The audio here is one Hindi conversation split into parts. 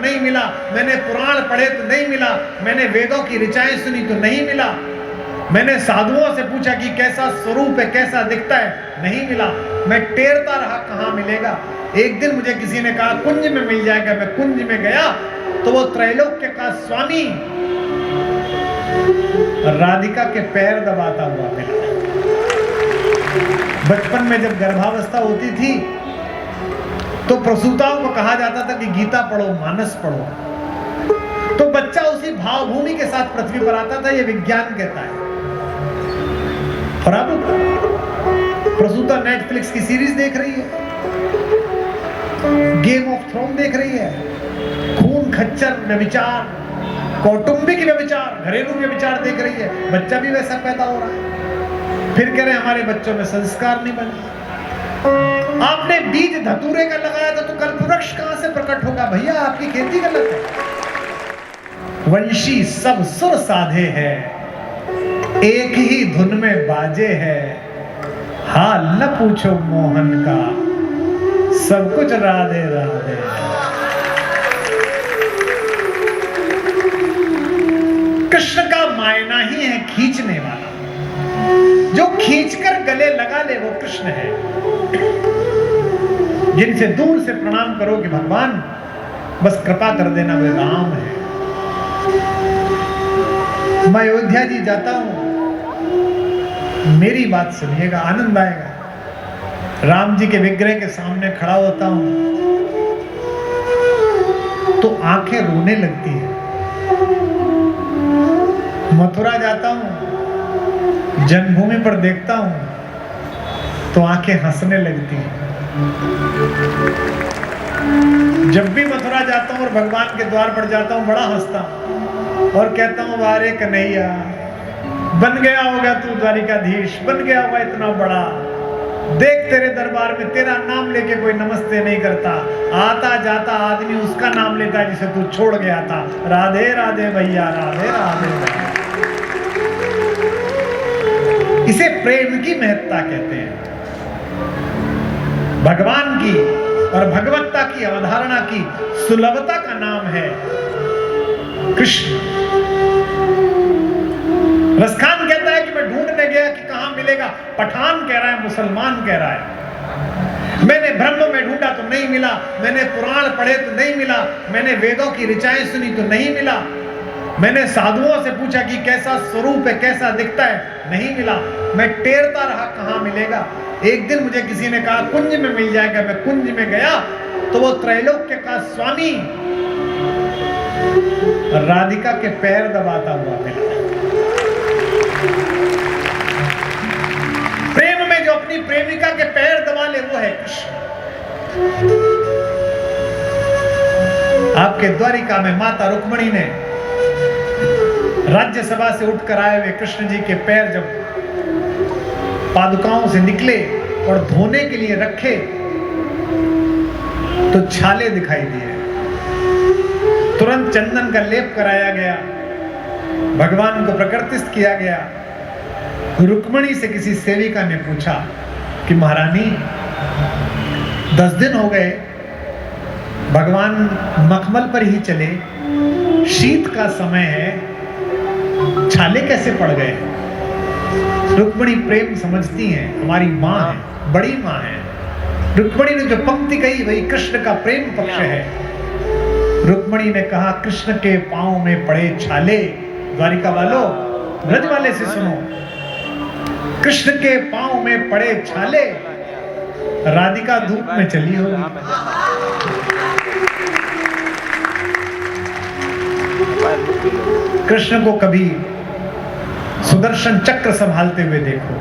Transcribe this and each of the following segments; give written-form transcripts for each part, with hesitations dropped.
नहीं मिला, मैंने पुराण पढ़े तो नहीं मिला, मैंने वेदों की ऋचाएं सुनी तो नहीं मिला, मैंने साधुओं से पूछा कि कैसा स्वरूप है, कैसा दिखता है, नहीं मिला, मैं टेरता रहा कहाँ मिलेगा। एक दिन मुझे किसी ने कहा कुंज में मिल जाएगा। मैं कुंज में गया तो वो त्रैलोक्य का स्वामी राधिका के पैर दबाता हुआ मिला। बचपन में जब गर्भावस्था होती थी तो प्रसूताओं को कहा जाता था कि गीता पढ़ो, मानस पढ़ो, तो बच्चा उसी भावभूमि के साथ पृथ्वी पर आता था, ये विज्ञान कहता है। और अब प्रसूता नेटफ्लिक्स की सीरीज देख रही है, गेम ऑफ थ्रोन देख रही है, खून खच्चर व्यभिचार, कौटुंबिक व्यभिचार, घरेलू व्यभिचार देख रही है। बच्चा भी वैसा पैदा हो रहा है। फिर कह रहे हमारे बच्चों में संस्कार नहीं बने। आपने बीज धतूरे का लगाया था तो कल वृक्ष कहां से प्रकट होगा? भैया आपकी खेती गलत है। वंशी सब सुर साधे है, एक ही धुन में बाजे है, हाल न पूछो मोहन का, सब कुछ राधे राधे। कृष्ण का मायना ही है खींचने वाला, जो खींचकर गले लगा ले वो कृष्ण है। जिनसे दूर से प्रणाम करो कि भगवान बस कृपा कर देना, वे राम है। मैं अयोध्या जी जाता हूं, मेरी बात सुनिएगा, आनंद आएगा। राम जी के विग्रह के सामने खड़ा होता हूं तो आंखें रोने लगती है। मथुरा जाता हूं, जन्मभूमि पर देखता हूं तो आंखें हंसने लगती हैं। जब भी मथुरा जाता हूं और भगवान के द्वार पर जाता हूं बड़ा हंसता हूं और कहता हूं वारे कन्हैया, बन गया होगा तू द्वारिकाधीश, बन गया होगा इतना बड़ा, देख तेरे दरबार में तेरा नाम लेके कोई नमस्ते नहीं करता, आता जाता आदमी उसका नाम लेता जिसे तू छोड़ गया था। राधे राधे भैया, राधे राधे भैया। इसे प्रेम की महत्ता कहते हैं। भगवान की और भगवत्ता की अवधारणा की सुलभता का नाम है कृष्ण। रसखान कहता है कि मैं ढूंढने गया कि कहां मिलेगा, पठान कह रहा है, मुसलमान कह रहा है। मैंने ब्रह्म में ढूंढा तो नहीं मिला, मैंने पुराण पढ़े तो नहीं मिला, मैंने वेदों की ऋचाएं सुनी तो नहीं मिला, मैंने साधुओं से पूछा कि कैसा स्वरूप है, कैसा दिखता है, नहीं मिला, मैं टेरता रहा कहां मिलेगा। एक दिन मुझे किसी ने कहा कुंज में मिल जाएगा। मैं कुंज में गया तो वो त्रैलोक्य का स्वामी राधिका के पैर दबाता हुआ मिला। प्रेम में जो अपनी प्रेमिका के पैर दबा ले वो है कृष्ण। आपके द्वारिका में माता रुक्मणी ने राज्यसभा से उठकर आए हुए कृष्ण जी के पैर जब पादुकाओं से निकले और धोने के लिए रखे तो छाले दिखाई दिए। तुरंत चंदन का लेप कराया गया, भगवान को प्रकृतिस्थ किया गया। रुक्मणी से किसी सेविका ने पूछा कि महारानी 10 दिन हो गए, भगवान मखमल पर ही चले, शीत का समय है, छाले कैसे पड़ गए? रुक्मणी प्रेम समझती हैं, हमारी माँ है, बड़ी माँ है। रुक्मणी ने जो पंक्ति कही वही कृष्ण का प्रेम पक्ष है। रुक्मणी ने कहा कृष्ण के पांव में पड़े छाले। द्वारिका वालों, ब्रज वाले से सुनो, कृष्ण के पांव में पड़े छाले, राधिका धूप में चली होगी। कृष्ण को कभी सुदर्शन चक्र संभालते हुए देखो,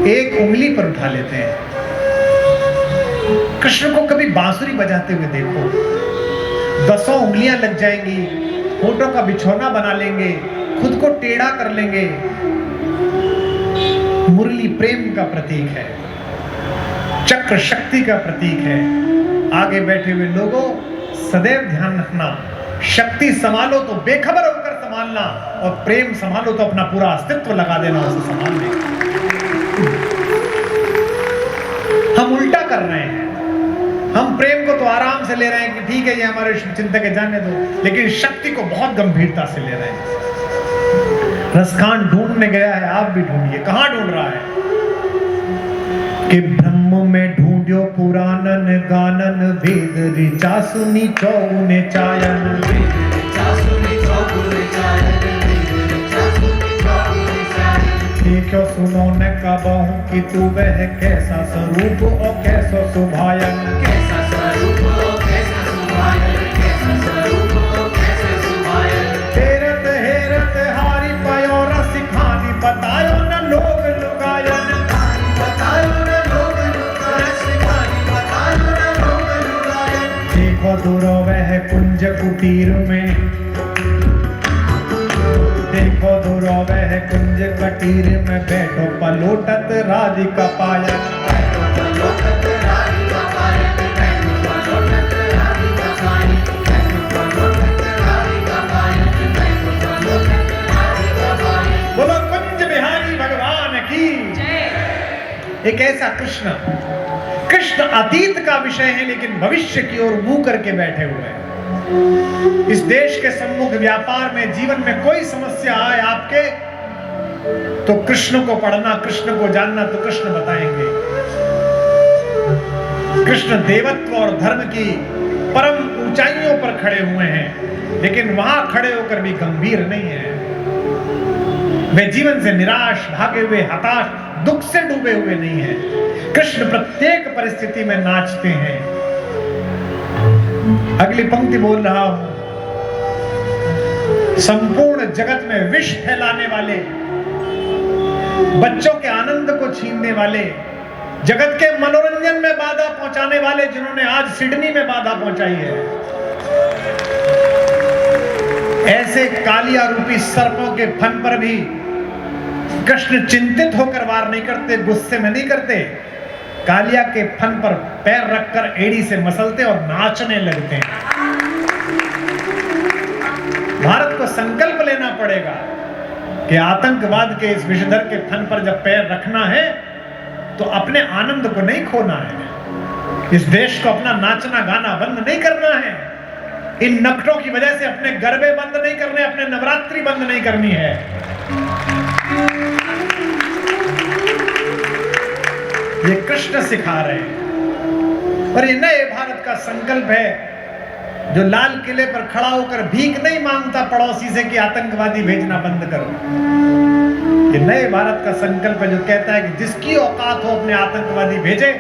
एक उंगली पर उठा लेते हैं। कृष्ण को कभी बांसुरी बजाते हुए देखो, 10 उंगलियां लग जाएंगी, होठों का बिछौना बना लेंगे, खुद को टेढ़ा कर लेंगे। मुरली प्रेम का प्रतीक है, चक्र शक्ति का प्रतीक है। आगे बैठे हुए लोगों सदैव ध्यान रखना, शक्ति संभालो तो बेखबर होकर संभालना, और प्रेम संभालो तो अपना पूरा अस्तित्व लगा देना उसे संभालने। हम उल्टा कर रहे हैं। हम प्रेम को तो आराम से ले रहे हैं कि ठीक है ये हमारे चिंतक है जाने दो, लेकिन शक्ति को बहुत गंभीरता से ले रहे हैं। रसखान ढूंढने गया है, आप भी ढूंढिए। कहां ढूंढ रहा है कि ब्रह्म में ढूंढियो पुराणन गानन वेद ऋचा सुनी चौगुने चायन, वेद ऋचा सुनी चौगुने चायन, वेद ऋचा सुनी चौगुने चायन। क्यों सुनो न कबहूं कि तू वह कैसा स्वरूप और कैसा सुभायन, कैसा स्वरूप और कैसा सुभायन, कैसा स्वरूप और कैसा सुभायन। हेरत हेरत हारी पायो रसिखानी बतायो न लोग लुगायन, बतायो न लोग लुगायन, रसिखानी बतायो न लोग लुगायन। देखो दूरो वह कुंज कुटीर में, देखो दूरो वह कुंज कटीर में बैठो पलोटत राधिका पायन, बैठो पलोटत राधिका पायन, बैठो पलोटत राधिका पायन, बैठो पलोटत राधिका पायन, बैठो पलोटत राधिका पायन। बोलो कुंज बिहारी भगवान की जय। एक ऐसा कृष्ण, कृष्ण अतीत का विषय है लेकिन भविष्य की ओर मुंह करके बैठे हुए हैं। इस देश के सम्मुख व्यापार में, जीवन में कोई समस्या आए आपके, तो कृष्ण को पढ़ना, कृष्ण को जानना, तो कृष्ण बताएंगे। कृष्ण देवत्व और धर्म की परम ऊंचाइयों पर खड़े हुए हैं, लेकिन वहां खड़े होकर भी गंभीर नहीं है। वे जीवन से निराश, भागे हुए, हताश, दुख से डूबे हुए नहीं है। कृष्ण प्रत्येक परिस्थिति में नाचते हैं। अगली पंक्ति बोल रहा हूं, संपूर्ण जगत में विष फैलाने वाले, बच्चों के आनंद को छीनने वाले, जगत के मनोरंजन में बाधा पहुंचाने वाले, जिन्होंने आज सिडनी में बाधा पहुंचाई है, ऐसे कालिया रूपी सर्पों के फन पर भी कृष्ण चिंतित होकर वार नहीं करते, गुस्से में नहीं करते। कालिया के फन पर पैर रखकर एड़ी से मसलते और नाचने लगते हैं। भारत को संकल्प लेना पड़ेगा कि आतंकवाद के इस विषधर के फन पर जब पैर रखना है तो अपने आनंद को नहीं खोना है। इस देश को अपना नाचना गाना बंद नहीं करना है। इन नकटों की वजह से अपने गरबे बंद नहीं करने, अपने नवरात्रि बंद नहीं करनी है। ये कृष्ण सिखा रहे हैं। और ये नए भारत का संकल्प है जो लाल किले पर खड़ा होकर भीख नहीं मांगता पड़ोसी से कि आतंकवादी भेजना बंद करो। ये नए भारत का संकल्प है जो कहता है कि जिसकी औकात हो अपने आतंकवादी भेजे।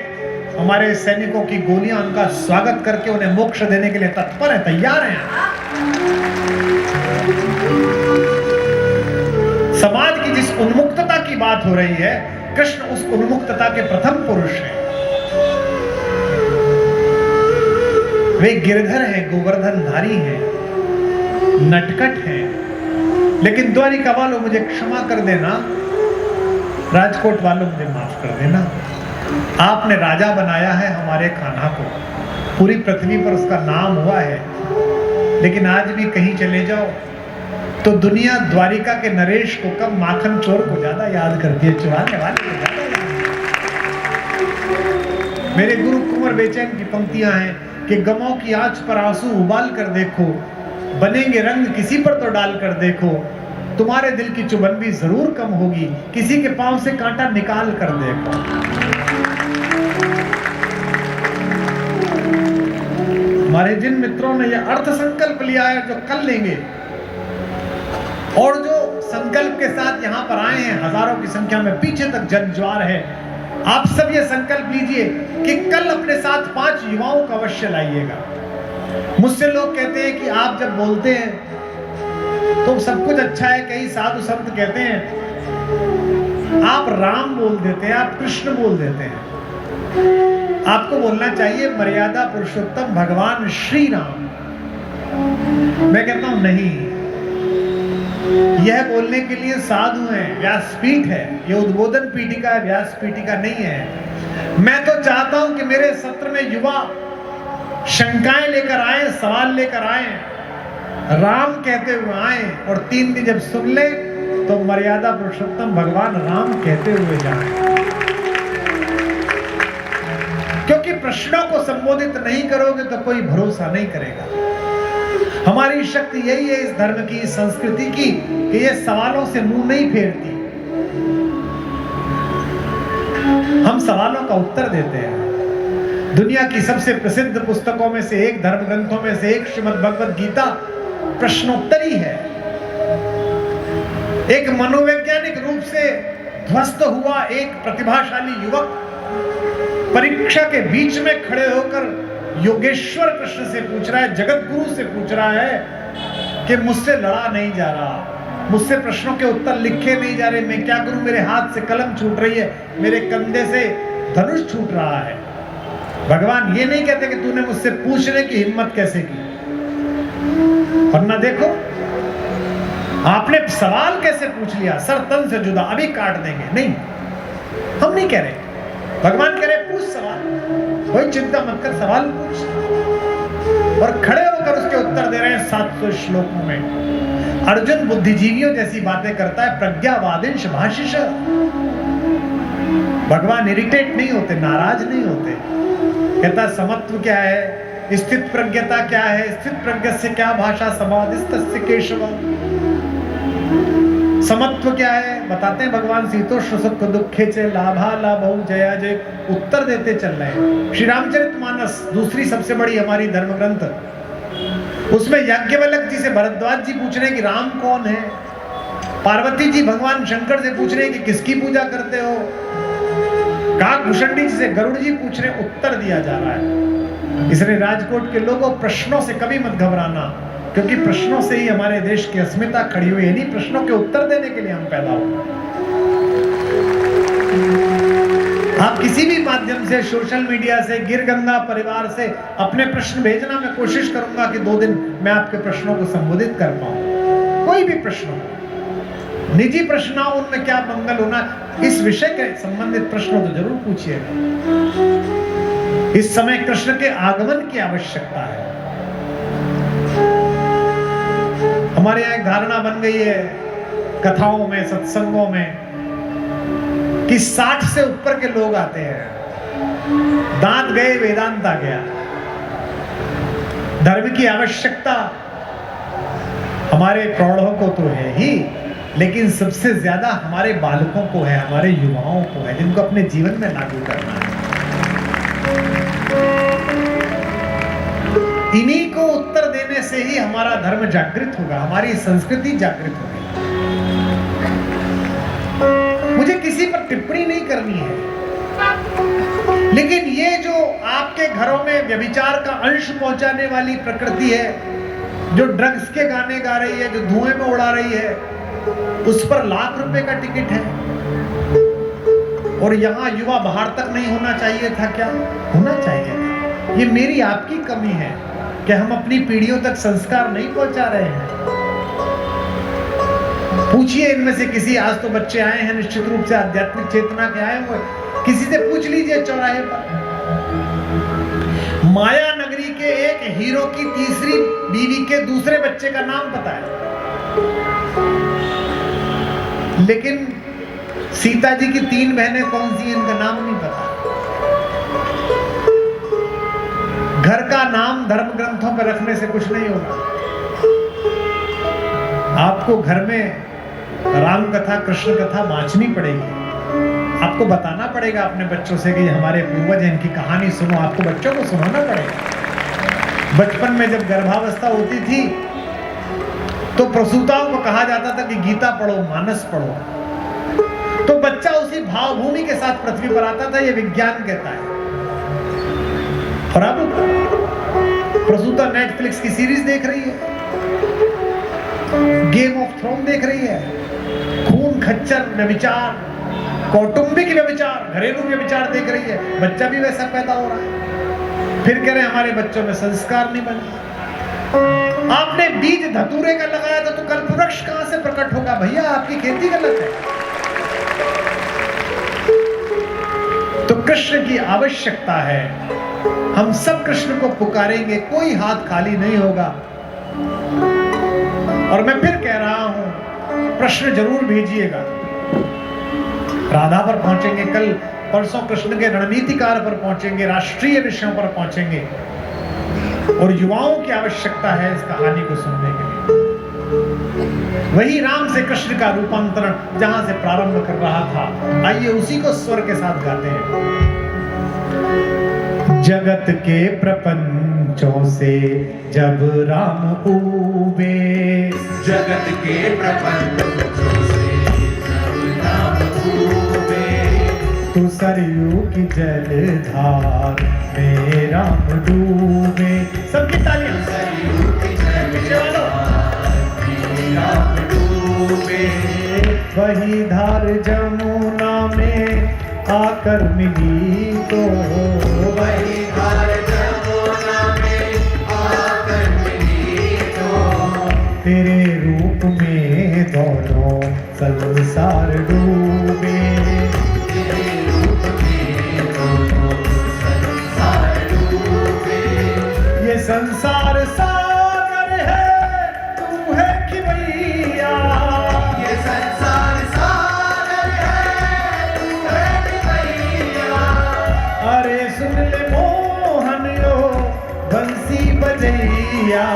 हमारे सैनिकों की गोलियां उनका स्वागत करके उन्हें मोक्ष देने के लिए तत्पर है, तैयार हैं। समाज की जिस उन्मुक्तता की बात हो रही है, कृष्ण उस उन्मुक्तता के प्रथम पुरुष हैं। वे गिरधर हैं, गोवर्धनधारी हैं, नटखट हैं। लेकिन द्वारिका वालों मुझे क्षमा कर देना, राजकोट वालों मुझे माफ कर देना। आपने राजा बनाया है हमारे कान्हा को, पूरी पृथ्वी पर उसका नाम हुआ है। लेकिन आज भी कहीं चले जाओ तो दुनिया द्वारिका के नरेश को कम, माखन चोर को ज्यादा याद करती है, चुराने वाले को ज्यादा याद। मेरे गुरु कुंवर बेचैन की पंक्तियां हैं कि गमों की आंच पर आंसू उबाल कर देखो, बनेंगे रंग किसी पर तो डाल कर देखो, तुम्हारे दिल की चुभन भी जरूर कम होगी, किसी के पांव से कांटा निकाल कर देखो। हमारे जिन मित्रों ने यह अर्थ संकल्प लिया है जो कल लेंगे, और जो संकल्प के साथ यहाँ पर आए हैं हजारों की संख्या में, पीछे तक जनज्वार है, आप सब ये संकल्प लीजिए कि कल अपने साथ 5 युवाओं को अवश्य लाइएगा। मुझसे लोग कहते हैं कि आप जब बोलते हैं तो सब कुछ अच्छा है, कई साधु संत कहते हैं आप राम बोल देते हैं, आप कृष्ण बोल देते हैं। आपको बोलना चाहिए मर्यादा पुरुषोत्तम भगवान श्री राम। मैं कहता हूं नहीं, यह बोलने के लिए साधु हैं, व्यासपीठ है, यह उद्बोधन पीठिका है, व्यास पीठिका नहीं है। मैं तो चाहता हूं कि मेरे सत्र में युवा शंकाएं लेकर आए, सवाल लेकर आए, राम कहते हुए आए, और 3 दिन जब सुन ले तो मर्यादा पुरुषोत्तम भगवान राम कहते हुए जाए। क्योंकि प्रश्नों को संबोधित नहीं करोगे तो कोई भरोसा नहीं करेगा। हमारी शक्ति यही है इस धर्म की, इस संस्कृति की, कि ये सवालों से मुंह नहीं फेरती। हम सवालों का उत्तर देते हैं। दुनिया की सबसे प्रसिद्ध पुस्तकों में से एक, धर्म ग्रंथों में से एक, श्रीमद् भगवद गीता प्रश्नोत्तरी है। एक मनोवैज्ञानिक रूप से ध्वस्त हुआ एक प्रतिभाशाली युवक परीक्षा के बीच में खड़े होकर योगेश्वर कृष्ण से पूछ रहा है, जगत गुरु से पूछ रहा है कि मुझसे लड़ा नहीं जा रहा, मुझसे प्रश्नों के उत्तर लिखे नहीं जा रहे, मैं क्या करूं? मेरे हाथ से कलम छूट रही है, मेरे कंधे से धनुष छूट रहा है। भगवान ये नहीं कहते कि तूने मुझसे पूछने की हिम्मत कैसे की, वरना देखो आपने सवाल कैसे पूछ लिया, सर तन से जुदा, अभी काट देंगे। नहीं, हम नहीं कह रहे, भगवान कह रहे पूछ सवाल, कोई चिंता मत कर, सवाल पूछ। और खड़े होकर उसके उत्तर दे रहे हैं 700 श्लोकों में। अर्जुन बुद्धिजीवियों जैसी बातें करता है, प्रज्ञावादिंश भाषिष। भगवान इरिटेट नहीं होते, नाराज नहीं होते। कहता समत्व क्या है, स्थित प्रज्ञता क्या है, स्थित प्रज्ञ से क्या भाषा, समाधिस्तस्य केशव। समत्व क्या है बताते हैं भगवान, शीतोष्ण सुख दुखे चे लाभा लाभौ जया जय। उत्तर देते चल रहे हैं। श्री रामचरितमानस दूसरी सबसे बड़ी हमारी धर्म ग्रंथ, उसमें याज्ञवल्क्य जी से भरद्वाज जी पूछ रहे हैं कि राम कौन है, पार्वती जी भगवान शंकर से पूछ रहे हैं कि किसकी पूजा करते हो, काकभूषणी जी से गरुड़ जी पूछ रहे हैं, उत्तर दिया जा रहा है। इसलिए राजकोट के लोगों, प्रश्नों से कभी मत घबराना, क्योंकि प्रश्नों से ही हमारे देश की अस्मिता खड़ी हुई है। नहीं, प्रश्नों के उत्तर देने के लिए हम पैदा हुए। आप किसी भी माध्यम से, सोशल मीडिया से, गिरगंगा परिवार से अपने प्रश्न भेजना, मैं कोशिश करूंगा कि 2 दिन मैं आपके प्रश्नों को संबोधित कर पाऊं। कोई भी प्रश्न हो, निजी प्रश्न हो, उनमें क्या मंगल होना, इस विषय के संबंधित प्रश्न तो जरूर पूछिएगा। इस समय कृष्ण के आगमन की आवश्यकता है। हमारे यहाँ एक धारणा बन गई है कथाओं में, सत्संगों में, कि 60 से ऊपर के लोग आते हैं, दांत गए वेदांत आ गया। धर्म की आवश्यकता हमारे प्रौढ़ों को तो है ही, लेकिन सबसे ज्यादा हमारे बालकों को है, हमारे युवाओं को है, जिनको अपने जीवन में लागू करना है। इन्हीं को उत्तर देने से ही हमारा धर्म जागृत होगा, हमारी संस्कृति जागृत होगी। मुझे किसी पर टिप्पणी नहीं करनी है, लेकिन ये जो आपके घरों में व्यभिचार का अंश पहुंचाने वाली प्रकृति है, जो ड्रग्स के गाने गा रही है, जो धुएं में उड़ा रही है, उस पर लाख रुपए का टिकट है। और यहां युवा बाहर तक नहीं होना चाहिए था, क्या होना चाहिए था? ये मेरी आपकी कमी है कि हम अपनी पीढ़ियों तक संस्कार नहीं पहुंचा रहे हैं। पूछिए इनमें से किसी, आज तो बच्चे आए हैं निश्चित रूप से आध्यात्मिक चेतना के आए हुए, किसी से पूछ लीजिए चौराहे पर, माया नगरी के एक हीरो की तीसरी बीवी के दूसरे बच्चे का नाम पता है, लेकिन सीता जी की 3 बहनें कौन सी, इनका नाम नहीं पता। घर का नाम धर्म ग्रंथों पर रखने से कुछ नहीं होगा। आपको घर में राम कथा, कृष्ण कथा बांचनी पड़ेगी। आपको बताना पड़ेगा अपने बच्चों से कि हमारे पूर्वज हैं, इनकी कहानी सुनो। आपको बच्चों को सुनाना पड़ेगा। बचपन में जब गर्भावस्था होती थी तो प्रसूताओं को कहा जाता था कि गीता पढ़ो, मानस पढ़ो, तो बच्चा उसी भावभूमि के साथ पृथ्वी पर आता था। ये विज्ञान कहता है। और अब प्रसूता नेटफ्लिक्स की सीरीज देख रही है, गेम ऑफ थ्रोन देख रही है, खून खच्चर व्यभिचार, कौटुंबिक व्यभिचार, घरेलू व्यभिचार देख रही है। बच्चा भी वैसा पैदा हो रहा है। फिर कह रहे हैं हमारे बच्चों में संस्कार नहीं बने। आपने बीज धतूरे का लगाया था तो कल वृक्ष कहां से प्रकट होगा? भैया आपकी खेती गलत है। तो कृष्ण की आवश्यकता है, हम सब कृष्ण को पुकारेंगे, कोई हाथ खाली नहीं होगा। और मैं फिर कह रहा हूं, प्रश्न जरूर भेजिएगा। राधा पर पहुंचेंगे, कल परसों कृष्ण के रणनीतिकार पर पहुंचेंगे, राष्ट्रीय विषयों पर पहुंचेंगे। और युवाओं की आवश्यकता है इस कहानी को सुनने के लिए। वही राम से कृष्ण का रूपांतरण जहां से प्रारंभ कर रहा था, आइए उसी को स्वर के साथ गाते हैं। जगत के प्रपंचों से जब राम उबे, जगत के प्रपंचों से जब राम उबे, तू सरयू की जलधार में राम डूबे। सबकी तालियां। सरयू की जलधार में राम डूबे, वही धार जमुना में आकर मिली तो, वही धार जमुना में आकर मिली तो, तेरे रूप में दोनों संसार डूबे। तेरे रूप में दोनों संसार डूबे। ये संसार सागर है, तू है कि भैया, ये संसार सागर है, तू है कि भैया। अरे सुन ले मोहन यो बंसी बजैया।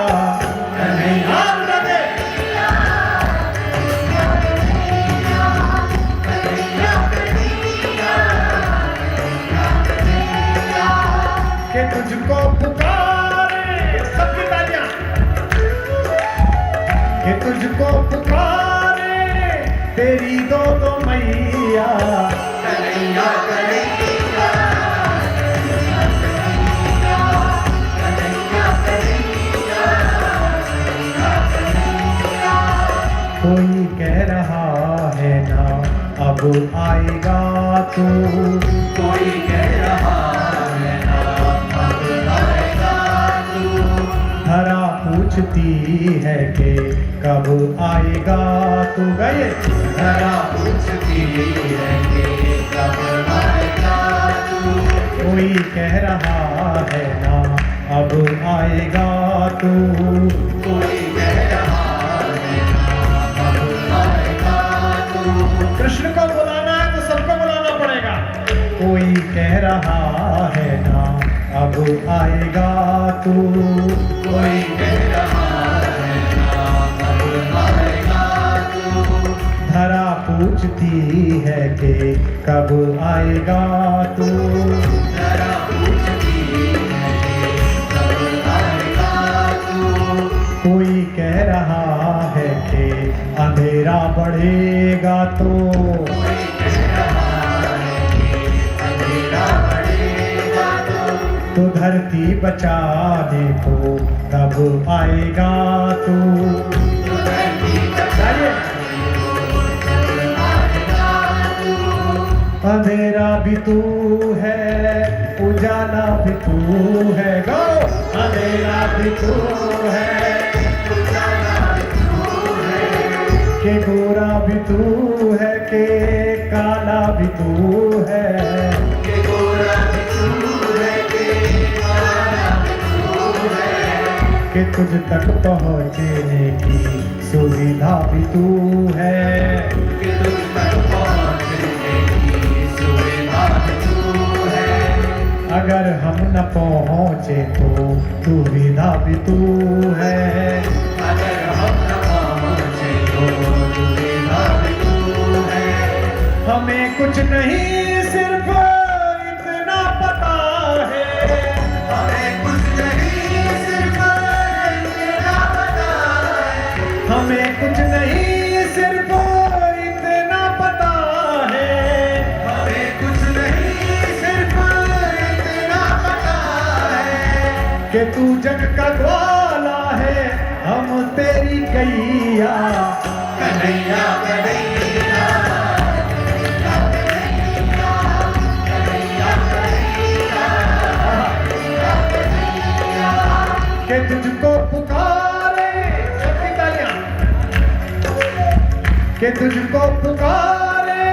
कन्हैया के तुझको पुकारे, सबकी तालियां, के तुझको पुकारे तेरी दो मैया। कन्हैया कन्हैया कोई कह रहा है ना अब आएगा तू, कोई कह रहा है ना अब आएगा तू। धरा पूछती है कि कब आएगा तू। गए धरा पूछती है कि कब आएगा तू। कोई कह रहा है ना अब आएगा तू, कोई कह रहा है ना अब आएगा तू। कृष्ण को बुलाना है तो सबको बुलाना पड़ेगा। कोई कह रहा है ना अब आएगा तू, कोई कह रहा है ना अब आएगा तू। धरा पूछती है कि कब आएगा तू। धरा पूछती है कि कब आएगा तू। कोई कह रहा है कि अंधेरा बढ़ेगा तो, कोई कह रहा है कि अंधेरा बढ़ेगा तो धरती बचाने को तब आएगा तू। तो धरती बचाने को तब आएगा तू। अंधेरा भी तू है, उजाला भी तू है। गो अंधेरा भी तू है, उजाला भी तू है, के गोरा भी तू है, के काला भी तू है, के गोरा भी तू है, के काला भी तू है, कि तुझ तक पहुँचने की सुविधा भी तू है। कि तुझ तक पहुँचने की सुविधा भी तू है। अगर हम न पहुँचे तो दुविधा भी तू है। अगर हम न पहुँचे तो दुविधा भी तू है। हमें कुछ नहीं सिर्फ इतना पता है, हमें कुछ नहीं सिर्फ इतना पता है। हमें कुछ नहीं सिर्फ इतना पता है, हमें कुछ नहीं सिर्फ इतना पता है। कि तू जग का ग्वाला है, हम तेरी गैया। कन्हैया कन्हैया कन्हैया कन्हैया कन्हैया कन्हैया कि तुझको पुकारे, सबकी तालियां, कि तुझको पुकारे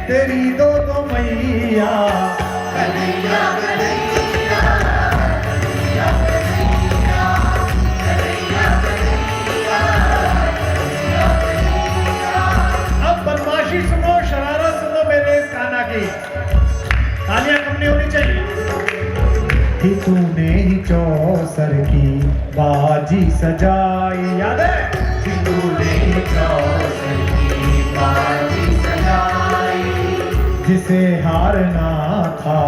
तेरी दो मैया। कन्हैया कन्हैया कन्हैया कन्हैया कन्हैया कन्हैया कन्हैया। अब बदमाशी सुनो, शरारत सुनो मेरे बाजी सजाई, याद है? तूने चौसर की बाजी सजाई, जिसे हारना था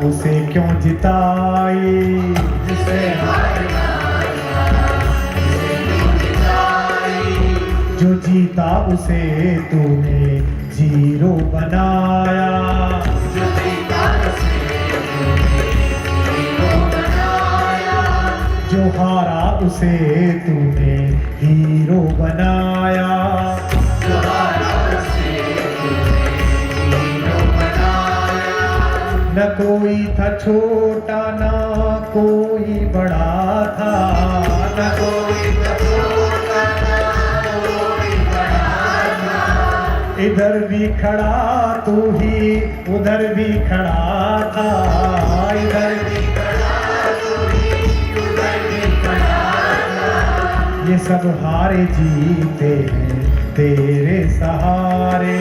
उसे क्यों जिताई, जिसे हारना था उसे क्यों जिताई, जो जीता उसे तूने जीरो बनाया, जो जीता उसे तूने हीरो बनाया, जो हारा उसे तूने हीरो बनाया। जो हारा उसे तूने हीरो बनाया, न कोई था छोटा न कोई बड़ा था, न कोई छोटा ना कोई बड़ा था, इधर भी खड़ा तू ही उधर भी खड़ा था, इधर भी ये सब हारे जीते हैं तेरे सहारे,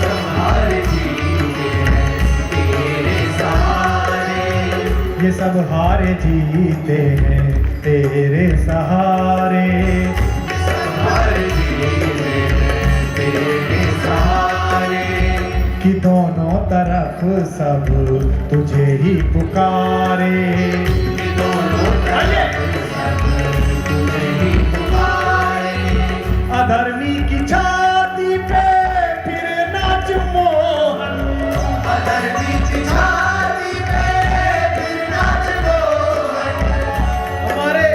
संभाल जीते हैं तेरे सहारे, ये सब हारे जीते हैं तेरे सहारे। संभाल जीते हैं तेरे सहारे, कि दोनों तरफ सब तुझे ही पुकारे, कि दोनों तरफ सब तुझे ही पुकारे, अधर्मी की छाती पे फिर नाच मोहन, अधर्मी की छाती पे फिर नाच मोहन, हमारे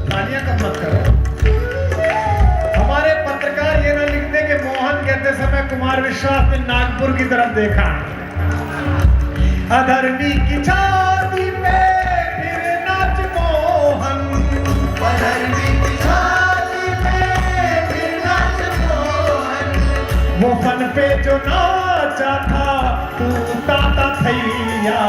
तालियां कब मत करो, हमारे पत्रकार ये ना लिख दे कि मोहन कहते समय कुमार विश्वास ने नागपुर की तरफ देखा। अधर्मी की छाती पे फिर नाच मोहन, अधर्मी की छाती पे फिर नाच मोहन, वो फन पे जो नाचा था तू ताता थैया,